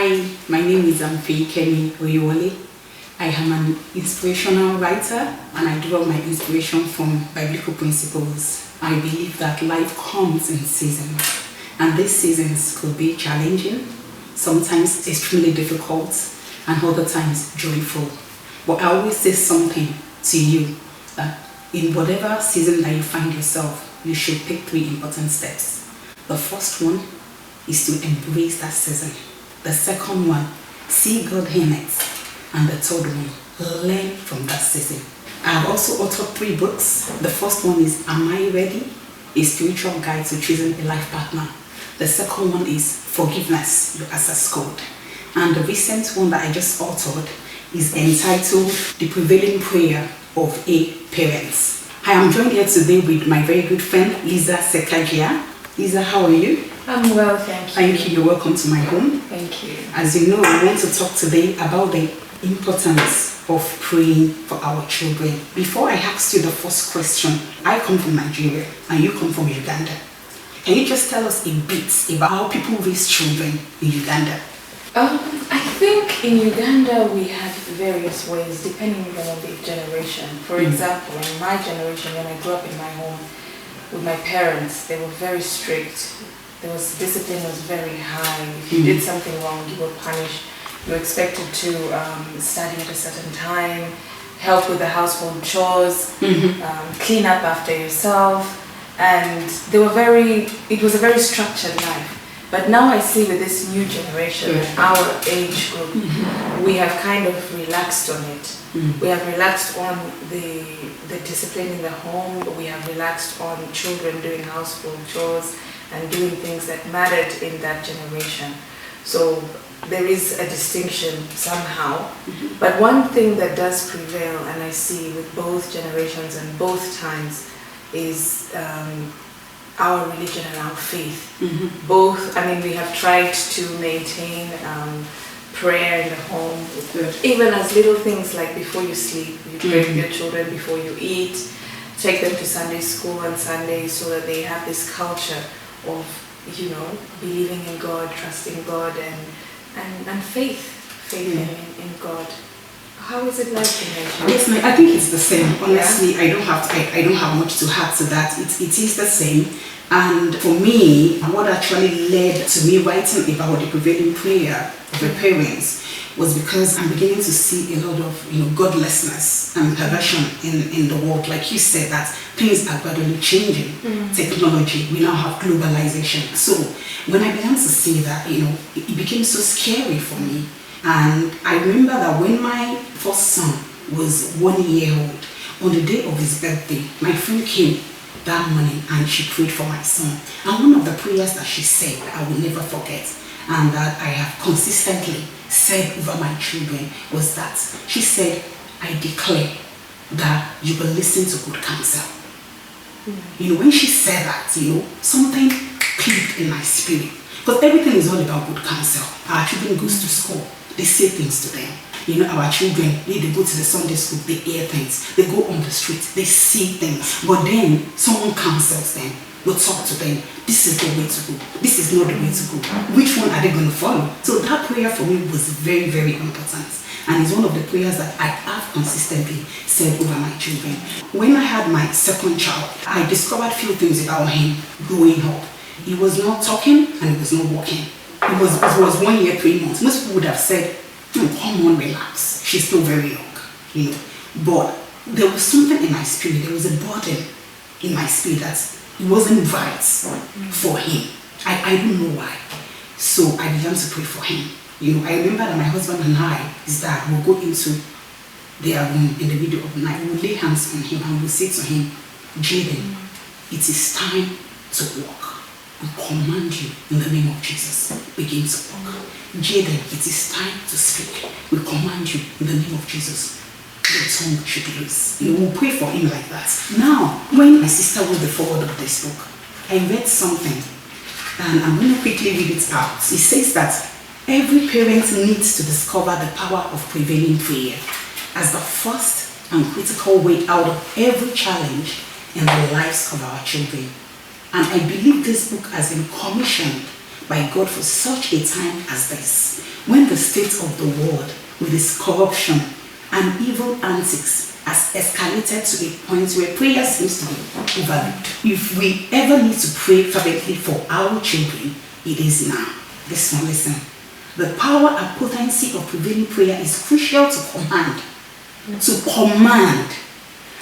Hi, my name is Kemi Oyewole. I am an inspirational writer and I draw my inspiration from biblical principles. I believe that life comes in seasons and these seasons could be challenging, sometimes extremely difficult and other times joyful. But I always say something to you that in whatever season that you find yourself, you should take 3 important steps. The first one is to embrace that season. The second one, see God in it. And the third one, learn from that season. I have also authored 3 books. The first one is Am I Ready? A spiritual guide to choosing a life partner. The second one is Forgiveness, your access code. And the recent one that I just authored is entitled The Prevailing Prayer of a Parent. I am joined here today with my very good friend, Lisa Sekajia. Lisa, how are you? I'm well, thank you. Thank you. You're welcome to my home. Thank you. As you know, we want to talk today about the importance of praying for our children. Before I ask you the first question, I come from Nigeria and you come from Uganda. Can you just tell us a bit about how people raise children in Uganda? I think in Uganda we have various ways depending on the generation. For example, in my generation, when I grew up in my home with my parents, they were very strict. Discipline was very high. If you did something wrong, you were punished. You were expected to study at a certain time, help with the household chores, clean up after yourself, and it was a very structured life. But now I see with this new generation, our age group, we have kind of relaxed on it. We have relaxed on the discipline in the home. We have relaxed on children doing household chores and doing things that mattered in that generation. So there is a distinction somehow. But one thing that does prevail, and I see with both generations and both times, is our religion and our faith. Both, we have tried to maintain prayer in the home. Even as little things like before you sleep, you pray with your children before you eat, take them to Sunday school on Sundays so that they have this culture of, believing in God, trusting God, and faith in God. How is it like in Nigeria? Yes, I think it's the same. Honestly, I don't have much to add to that. It is the same. And for me, what actually led to me writing about the prevailing prayer of the parents was because I'm beginning to see a lot of godlessness and perversion in the world. Like you said, that things are gradually changing. Technology, we now have globalization. So when I began to see that, it became so scary for me. And I remember that when my first son was 1 year old, on the day of his birthday, my friend came that morning and she prayed for my son. And one of the prayers that she said, I will never forget, and that I have consistently said over my children, was that she said, I declare that you will listen to good counsel. When she said that, something clicked in my spirit. Because everything is all about good counsel. Our children goes to school, they say things to them. Our children, they go to the Sunday school, they hear things. They go on the street, they see things. But then someone counsels them, will talk to them. This is the way to go. This is not the way to go. Which one are they going to follow? So that prayer for me was very, very important. And it's one of the prayers that I have consistently said over my children. When I had my second child, I discovered few things about him growing up. He was not talking and he was not walking. It was 1 year, 3 months. Most people would have said, come on, relax. She's still very young, But there was something in my spirit. There was a burden in my spirit that it wasn't right for him. I don't know why. So I began to pray for him. I remember that my husband and his dad, will go into their room in the middle of the night. We'll lay hands on him and we'll say to him, Jaden, it is time to walk. We command you in the name of Jesus, begin to walk. Jaden, it is time to speak. We command you in the name of Jesus. Your tongue should be loose. We'll pray for him like that. Now, when my sister wrote the foreword of this book, I read something, and I'm going to quickly read it out. It says that every parent needs to discover the power of prevailing prayer as the first and critical way out of every challenge in the lives of our children. And I believe this book has been commissioned by God for such a time as this, when the state of the world, with its corruption and evil antics, has escalated to a point where prayer seems to be overlooked. If we ever need to pray fervently for our children, it is now. This one, listen. The power and potency of prevailing prayer is crucial to command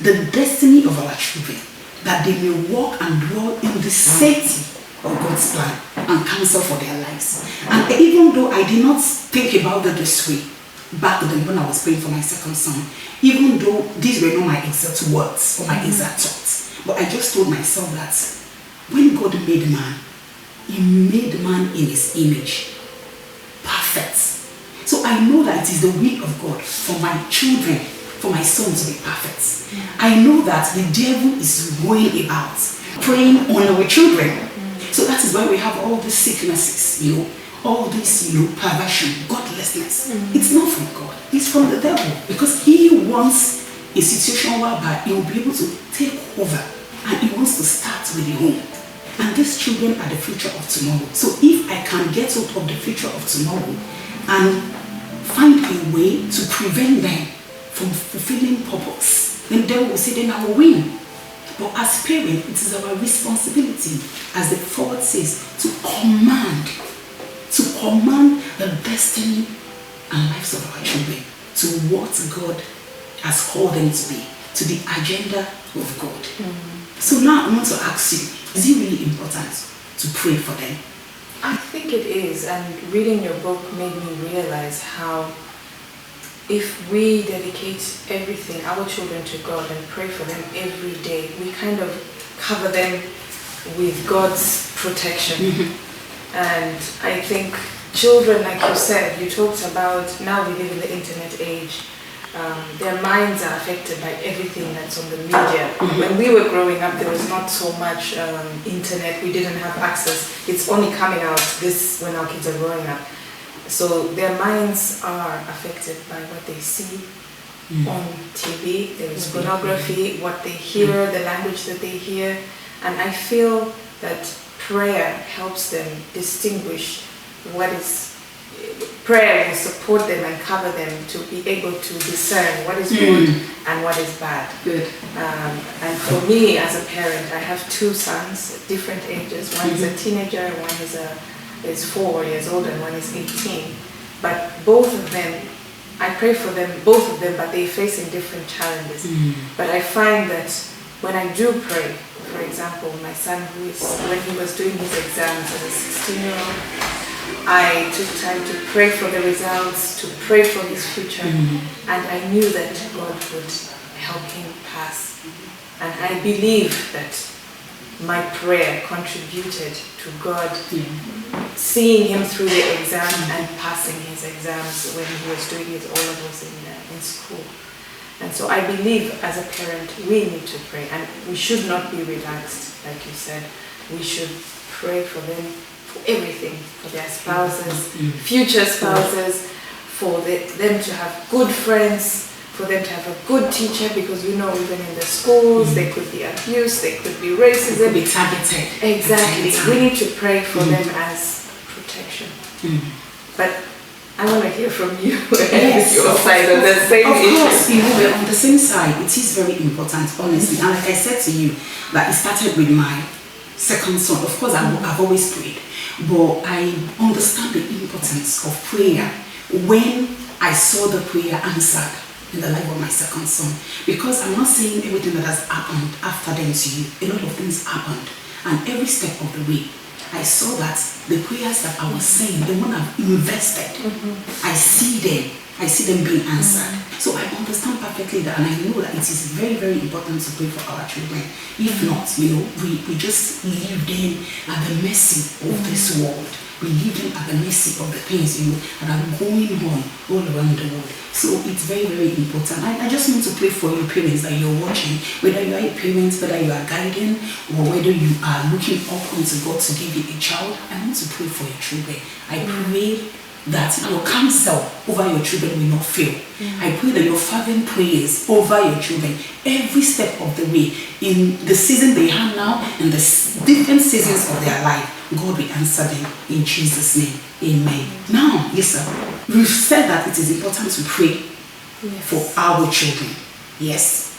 the destiny of our children, that they may walk and dwell in the safety of God's plan and counsel for their lives. And even though I did not think about it this way back then when I was praying for my second son, even though these were not my exact words or my exact thoughts, but I just told myself that when God made man, he made man in his image, perfect. So I know that it is the will of God for my children, for my son to be perfect. I know that the devil is going about preying on our children. So that is why we have all these sicknesses, all this, perversion, godlessness. It's not from God. It's from the devil. Because he wants a situation whereby he will be able to take over, and he wants to start with the home. And these children are the future of tomorrow. So if I can get out of the future of tomorrow and find a way to prevent them from fulfilling purpose, then the devil will say, then I will win. But as parents, it is our responsibility, as the forward says, to command the destiny and lives of our children to what God has called them to be, to the agenda of God. So now I want to ask you, is it really important to pray for them? I think it is, and reading your book made me realize how if we dedicate everything, our children, to God and pray for them every day, we kind of cover them with God's protection. And I think children, like you said, you talked about, now we live in the internet age, their minds are affected by everything that's on the media. When we were growing up, there was not so much internet, we didn't have access. It's only coming out when our kids are growing up. So their minds are affected by what they see on TV. There is pornography, what they hear, the language that they hear. And I feel that prayer helps them distinguish what is. Prayer will support them and cover them to be able to discern what is good and what is bad. Good. And for me as a parent, I have two sons, different ages. One is a teenager, one is 4 years old, and one is 18. But both of them, I pray for them, both of them, but they're facing different challenges. But I find that when I do pray, for example, my son, when he was doing his exams as a 16-year-old, I took time to pray for the results, to pray for his future, and I knew that God would help him pass. And I believe that my prayer contributed to God seeing him through the exam and passing his exams when he was doing his O-levels in school. And so I believe as a parent we need to pray, and we should not be relaxed, like you said. We should pray for them, for everything, for their spouses, future spouses, for them to have good friends, for them to have a good teacher, because even in the schools there could be abuse, there could be racism. It could be targeted. Exactly. We need to pray for them as protection. But I want to hear from you and your side on the same issue. Of course, we're on the same side. It is very important, honestly. And like I said to you, that it started with my second son. Of course, I've always prayed, but I understand the importance of prayer when I saw the prayer answered in the life of my second son. Because I'm not saying everything that has happened after them to you. A lot of things happened, and every step of the way, I saw that the prayers that I was saying, the one I've invested, I see them being answered. So I understand perfectly that, and I know that it is very, very important to pray for our children. If not, we just leave them at the mercy of this world. We leave them at the mercy of the things that are going on all around the world. So it's very, very important. I just want to pray for your parents that you're watching, whether you are a parent, whether you are guiding, or whether you are looking up unto God to give you a child. I want to pray for your children. I pray that your counsel over your children will not fail. I pray that your fervent prayers over your children, every step of the way, in the season they have now, in the different seasons of their life, God will answer them in Jesus' name. Amen. Now, listen, we've said that it is important to pray for our children. Yes.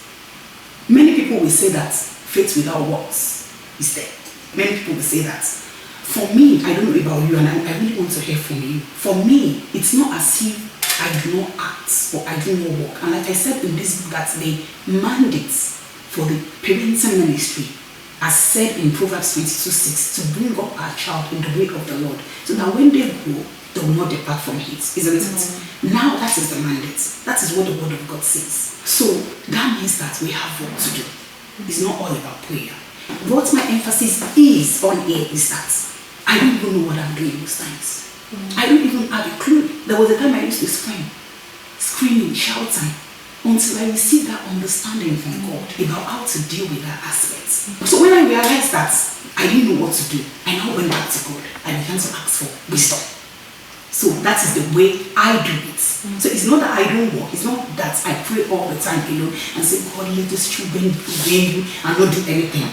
Many people will say that faith without works is dead. Many people will say that. For me, I don't know about you, and I really want to hear from you. For me, it's not as if I do not act or I do not work. And like I said in this book, that the mandates for the parenting ministry, as said in Proverbs 22:6, to bring up our child in the way of the Lord, so that when they grow, they will not depart from it, isn't it? Now that is the mandate. That is what the word of God says. So that means that we have work to do. It's not all about prayer. What my emphasis is on here is that I don't even know what I'm doing most times. I don't even have a clue. There was a time I used to screaming, shouting, until I received that understanding from God about how to deal with that aspect. So when I realized that I didn't know what to do, I now went back to God. I began to ask for wisdom. So that is the way I do it. So it's not that I don't work. It's not that I pray all the time, and say, God, let these children obey you and not do anything.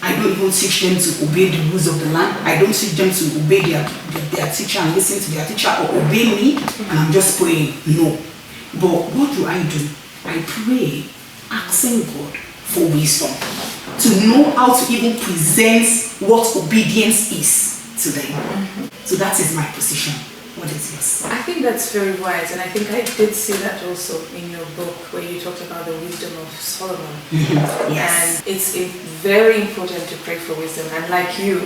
I don't even teach them to obey the rules of the land. I don't teach them to obey their teacher and listen to their teacher or obey me, and I'm just praying. No. But what do? I pray, asking God for wisdom, to know how to even present what obedience is to them. So that is my position. What is yours? I think that's very wise, and I think I did see that also in your book where you talked about the wisdom of Solomon. Yes. And it's very important to pray for wisdom. And like you,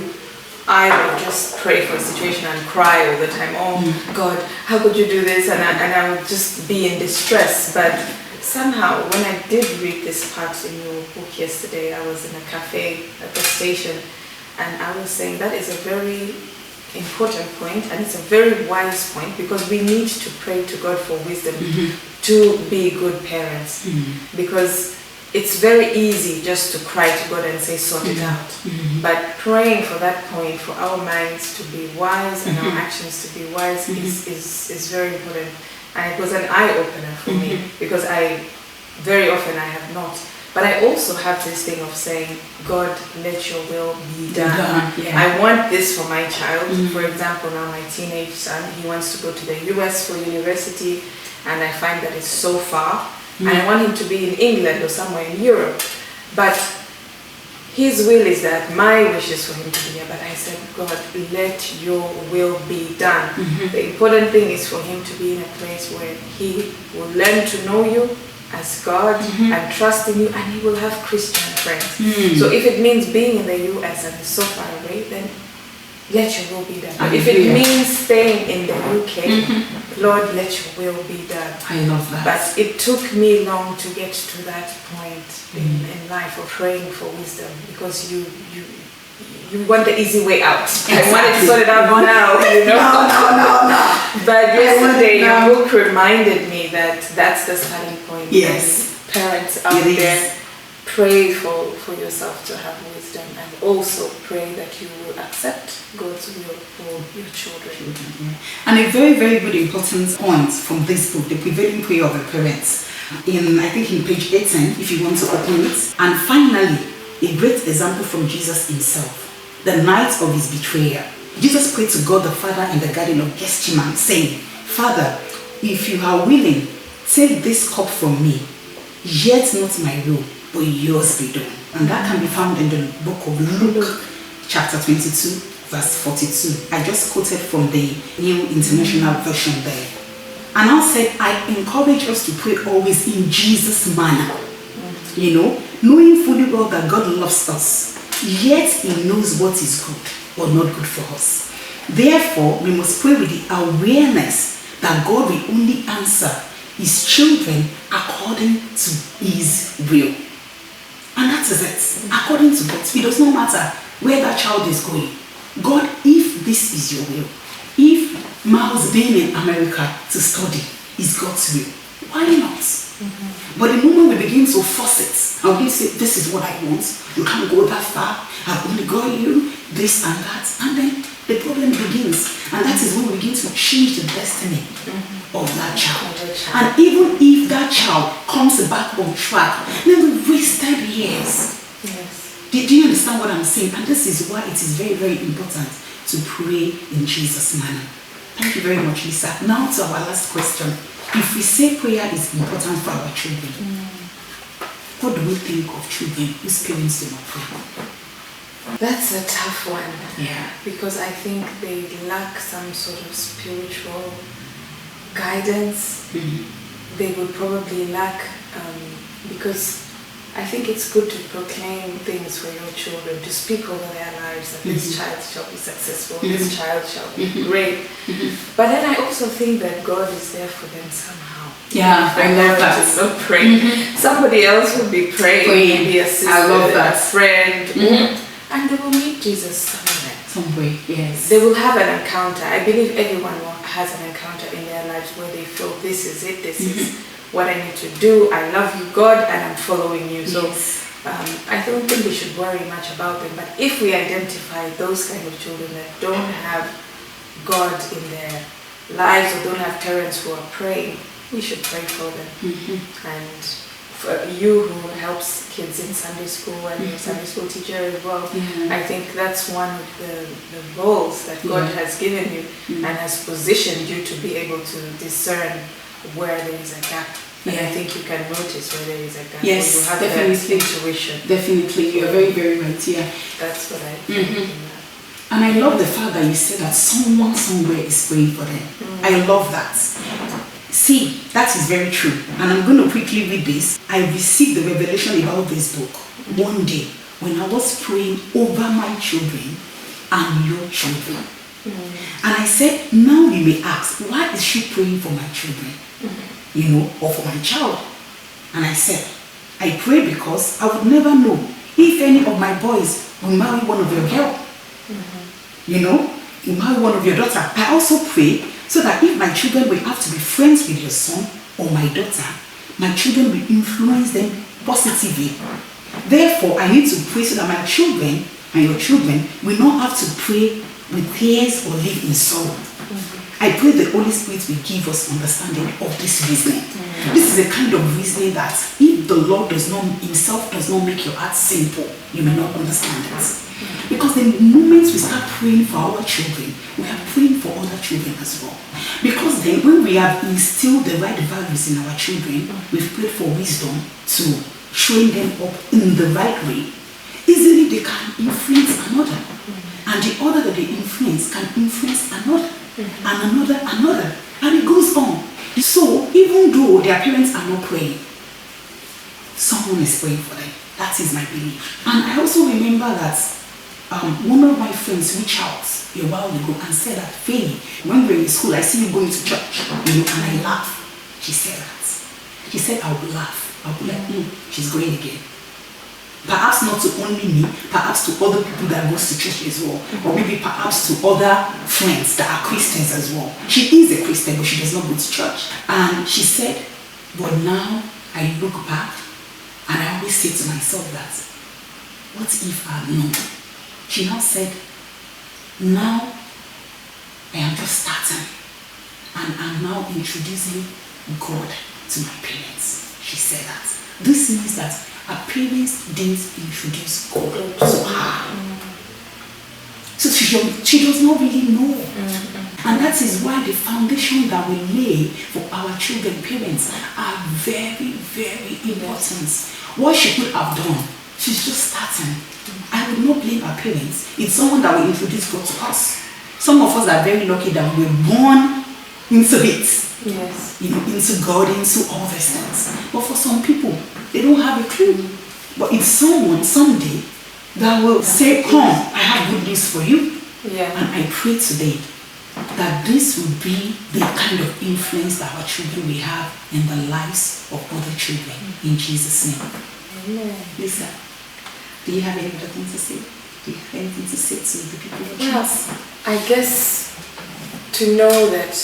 I would just pray for a situation and cry all the time. Oh God, how could you do this? And I would just be in distress. But somehow, when I did read this part in your book yesterday, I was in a cafe at the station, and I was saying that is a very important point, and it's a very wise point, because we need to pray to God for wisdom to be good parents, because it's very easy just to cry to God and say sort it out, but praying for that point, for our minds to be wise and our actions to be wise is very important. And it was an eye-opener for me, because very often I have not. But I also have this thing of saying, God, let your will be done. I want this for my child. For example, now my teenage son, he wants to go to the US for university, and I find that it's so far. And I want him to be in England or somewhere in Europe. But his will is that, my wish is for him to be here. But I said, God, let your will be done. The important thing is for him to be in a place where he will learn to know you as God and trust in you, and he will have Christian friends. So if it means being in the US and so far away, then let your will be done. But if it means staying in the UK, Lord, let your will be done. I love that. But it took me long to get to that point in life of praying for wisdom, because you want the easy way out. Exactly. I want it sorted out now, No. But yesterday your book reminded me that that's the starting point. Yes. And parents out there, pray for yourself to have wisdom, and also pray that you will accept God's will for your children. And a very, very good important point from this book, The Prevailing Prayer of the Parents, I think in page 18, if you want to open it. And finally, a great example from Jesus himself, the night of his betrayal. Jesus prayed to God the Father in the Garden of Gethsemane, saying, Father, if you are willing, take this cup from me, yet not my will, but yours be done. And that can be found in the book of Luke, chapter 22, verse 42. I just quoted from the New International Version there. And I said, I encourage us to pray always in Jesus' manner. Knowing fully well that God loves us, yet he knows what is good or not good for us. Therefore, we must pray with the awareness that God will only answer his children according to his will. And that is it. According to God. It does not matter where that child is going. God, if this is your will, if Miles being in America to study is God's will, why not? But the moment we begin to force it, and we say, this is what I want, you can't go that far, I've only got you, this and that, and then the problem begins. And that is when we begin to change the destiny of that child. And even if that child comes back on track, then we wasted years. Do you understand what I'm saying? And this is why it is very, very important to pray in Jesus' manner. Thank you very much, Lisa. Now to our last question. If we say prayer is important for our children, what do we think of children whose parents do not pray? That's a tough one. Yeah. Because I think they lack some sort of spiritual guidance. They would probably lack, because I think it's good to proclaim things for your children, to speak over their lives, that this child shall be successful, this child shall be great. But then I also think that God is there for them somehow. Yeah, I love that. Just not pray. Somebody else would be praying, maybe a sister, I love that. a friend, and they will meet Jesus somewhere. Somewhere, yes. They will have an encounter. I believe everyone has an encounter in their lives where they feel this is it, this is what I need to do. I love you, God, and I'm following you. So I don't think we should worry much about them. But if we identify those kind of children that don't have God in their lives or don't have parents who are praying, we should pray for them. And for you who helps kids in Sunday school and you're a Sunday school teacher as well, I think that's one of the roles that God has given you and has positioned you to be able to discern where there is a gap. And I think you can notice where there is a gap. Yes, you have definitely. that intuition. Definitely, you're very, very right. Yeah. That's what I think. And I love the fact that you said that someone somewhere is praying for them. I love that. See, that is very true. And I'm going to quickly read this. I received the revelation about this book one day when I was praying over my children and your children. And I said, now you may ask, why is she praying for my children? You know, or for my child? And I said, I pray because I would never know if any of my boys will marry one of your girls. You know, will marry one of your daughter. I also pray so that if my children will have to be friends with your son or my daughter, my children will influence them positively. Therefore, I need to pray so that my children and your children will not have to pray with tears or live in sorrow. I pray the Holy Spirit will give us understanding of this reasoning. This is a kind of reasoning that if the Lord himself does not make your heart simple, you may not understand it. Because the moment we start praying for our children, we are praying for other children as well. Because then when we have instilled the right values in our children, we've prayed for wisdom to train them up in the right way. Easily they can influence another. And the other that they influence can influence another. And another. And it goes on. So even though their parents are not praying, someone is praying for them. That is my belief. And I also remember that one of my friends reached out a while ago and said that, Faye, when we're in school, I see you going to church, you know, and I laugh. She said that. She said, I will laugh. I will like, she's going again. Perhaps not to only me, perhaps to other people that goes to church as well, or maybe perhaps to other friends that are Christians as well. She is a Christian, but she does not go to church. And she said, but now I look back and I always say to myself that, what if I had known? She now said, now I am just starting and I'm now introducing God to my parents. She said that. This means that her parents didn't introduce God to her. So she does not really know. And that is why the foundation that we lay for our children, parents, are very, very important. What she could have done, she's just starting. I would not blame our parents. It's someone that will introduce God to us. Some of us are very lucky that we were born into it. Yes. You know, into God, into all these things. But for some people, they don't have a clue. But it's someone someday that will say, come, I have good news for you. Yeah. And I pray today that this will be the kind of influence that our children will have in the lives of other children. In Jesus' name. Amen. Lisa, do you have any other thing to say? Do you have anything to say to the people of Well, Jesus? I guess to know that,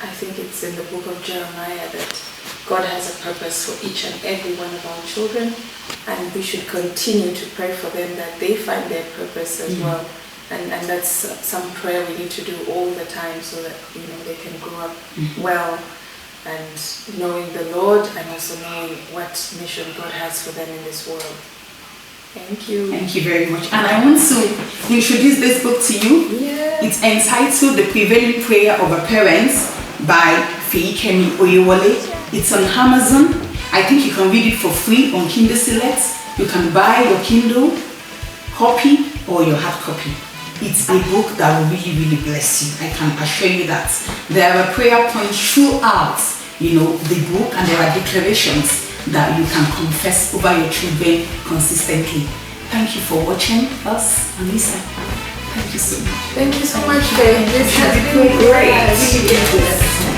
I think it's in the book of Jeremiah, that God has a purpose for each and every one of our children, and we should continue to pray for them that they find their purpose as well. And that's some prayer we need to do all the time so that, you know, they can grow up well and knowing the Lord and also knowing what mission God has for them in this world. Thank you. Thank you very much. And I want to introduce this book to you. Yeah. It's entitled The Prevailing Prayer of a Parent by Fiyikemi Oyewole. It's on Amazon. I think you can read it for free on Kindle Select. You can buy your Kindle copy or your hard copy. It's a book that will really, really bless you. I can assure you that. There are prayer points throughout, the book, and there are declarations that you can confess over your children consistently. Thank you for watching us, Anissa. Thank you so much. Thank you so much, babe. This has been great. Really good.